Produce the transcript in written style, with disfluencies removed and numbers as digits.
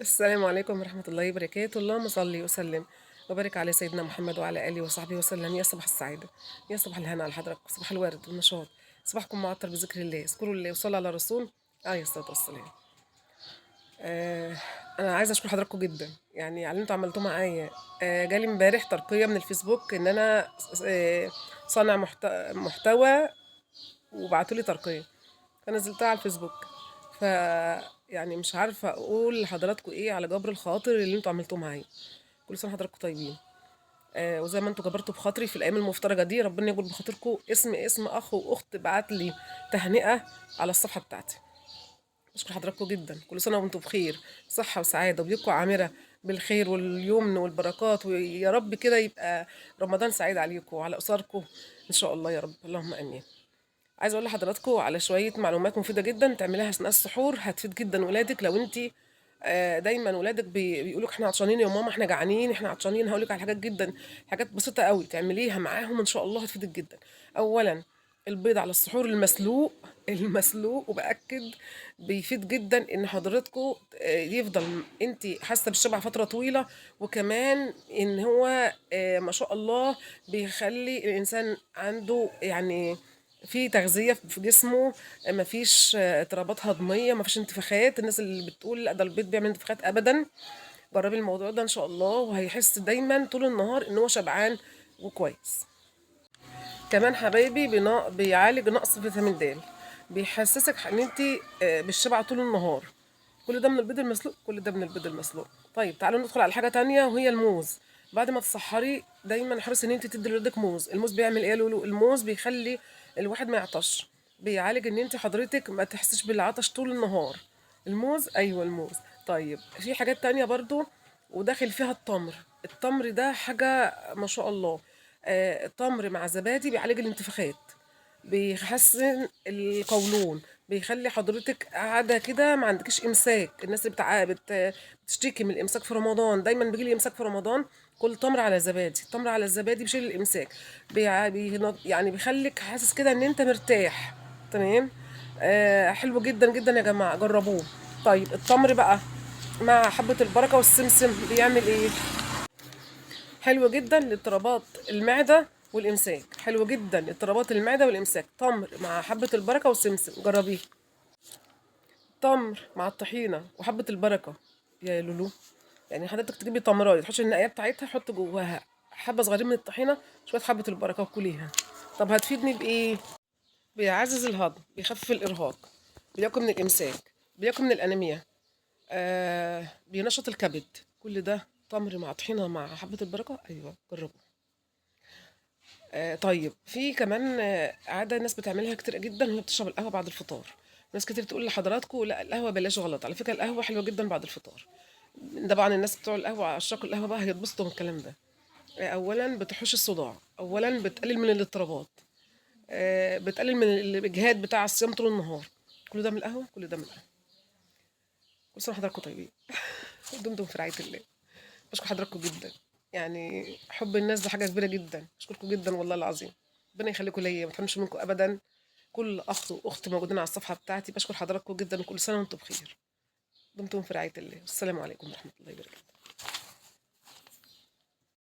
السلام عليكم ورحمة الله وبركاته. اللهم صل وسلم وبارك على سيدنا محمد وعلى آله وصحبه وسلم. يا صباح السعادة، يا صباح الهنا على حضرتك، صباح الورد والنشاط، صباحكم معطر بذكر الله. اذكروا الله وصلوا على الرسول عليه الصلاة والسلام. آه أنا عايزة أشكر حضراتكم جدا، يعني على اللي انتوا عملتوه معايا. جالي امبارح ترقية من الفيسبوك إن أنا آه صانع محتوى، وبعتولي ترقية فنزلتها على الفيسبوك. ف يعني مش عارفة أقول لحضراتكم إيه على جبر الخاطر اللي انتوا عملتوه معايا. كل سنة حضراتكم طيبين. وزي ما انتوا جبرتوا بخاطري في الأيام المفترجة دي، ربنا يجبر بخاطركم. اسم أخ وأخت بعت لي تهنئة على الصفحة بتاعتي. بشكر حضراتكم جدا، كل سنة وانتم بخير، صحة وسعادة، وبيوتكم عامرة بالخير واليمن والبركات، ويا رب كده يبقى رمضان سعيد عليكم وعلى أسركم إن شاء الله يا رب، اللهم آمين. عايزه اقول لحضراتكم على شويه معلومات مفيده جدا تعمليها اثناء السحور، هتفيد جدا ولادك. لو انت دايما ولادك بيقولوا احنا عطشانين يا ماما، احنا جعانين، احنا عطشانين، هقول لك على حاجات جدا، حاجات بسيطه قوي تعمليها معاهم ان شاء الله هتفيدك جدا. اولا، البيض على السحور المسلوق المسلوق، وباكد بيفيد جدا ان حضرتكم يفضل انت حاسه بالشبع فتره طويله، وكمان ان هو ما شاء الله بيخلي الانسان عنده يعني في تغذية في جسمه، مفيش اضطرابات هضمية، مفيش انتفاخات. الناس اللي بتقول لا ده البيض بيعمل انتفاخات، أبدا. جربي الموضوع ده إن شاء الله، وهيحس دايما طول النهار إن هو شبعان وكويس. كمان حبايبي بيعالج نقص فيتامين د، بيحسسك ان انت بالشبع طول النهار. كل ده من البيض المسلوق، كل ده من البيض المسلوق. طيب تعالوا ندخل على حاجة تانية، وهي الموز. بعد ما تسحري دايما احرصي ان انت تدي لولادك موز. الموز بيعمل ايه يا لولو؟ الموز بيخلي الواحد ما يعطش، بيعالج ان انت حضرتك ما تحسش بالعطش طول النهار. الموز، ايوه الموز. طيب في حاجات تانية برضو، وداخل فيها التمر. التمر ده حاجة ما شاء الله. تمر مع زبادي بيعالج الانتفاخات، بيحسن القولون، بيخلي حضرتك قاعده كده ما عندكش امساك. الناس اللي بتشتكي من الامساك في رمضان، دايما بيجي لي امساك في رمضان، كل تمر على زبادي، تمر على الزبادي بيشيل الامساك. يعني بيخليك حاسس كده ان انت مرتاح. تمام. حلو جدا جدا يا جماعه، جربوه. طيب التمر بقى مع حبة البركة والسمسم بيعمل ايه؟ حلو جدا لاضطرابات المعدة والإمساك، حلو جدا لاضطرابات المعدة والإمساك. تمر مع حبة البركة والسمسم، جربيه. تمر مع الطحينة وحبة البركة يا لولو. يعني حضرتك تجيبي تمراية، تحطي النقية بتاعتها، حط جواها حبة صغيرين من الطحينة، شوية حبة البركة، وكليها. طب هتفيدني بإيه؟ بيعزز الهضم، بيخفف الإرهاق، بيقي من الإمساك، بيقي من الأنيميا، بينشط الكبد. كل ده تمر مع طحينة مع حبة البركة، أيوة جربوا. طيب في كمان عادة الناس بتعملها كتير جدا، وهي بتشرب القهوة بعد الفطار. ناس كتير تقول لحضراتكم لا القهوة بلاش، غلط على فكرة، القهوة حلوة جدا بعد الفطار. طبعا الناس بتوع القهوة عشاق القهوة بقى هيتبسطوا من الكلام ده. أولا بتحوش الصداع، أولا بتقلل من الاضطرابات، بتقلل من الإجهاد بتاع الصيام طول النهار. كل ده من القهوة، كل ده من القهوة. كل سنة وحضراتكم طيبين. دمتم في رعاية الله. بشكر حضراتكم جدا، يعني حب الناس ده حاجة كبيرة جدا. بشكركم جدا والله العظيم، ربنا يخليكم ليا، ما تحرمش منكم ابدا. كل اخ واخت موجودين على الصفحة بتاعتي، بشكر حضراتكم جدا، وكل سنة وانتم بخير. دمتم في رعاية الله، والسلام عليكم ورحمة الله وبركاته.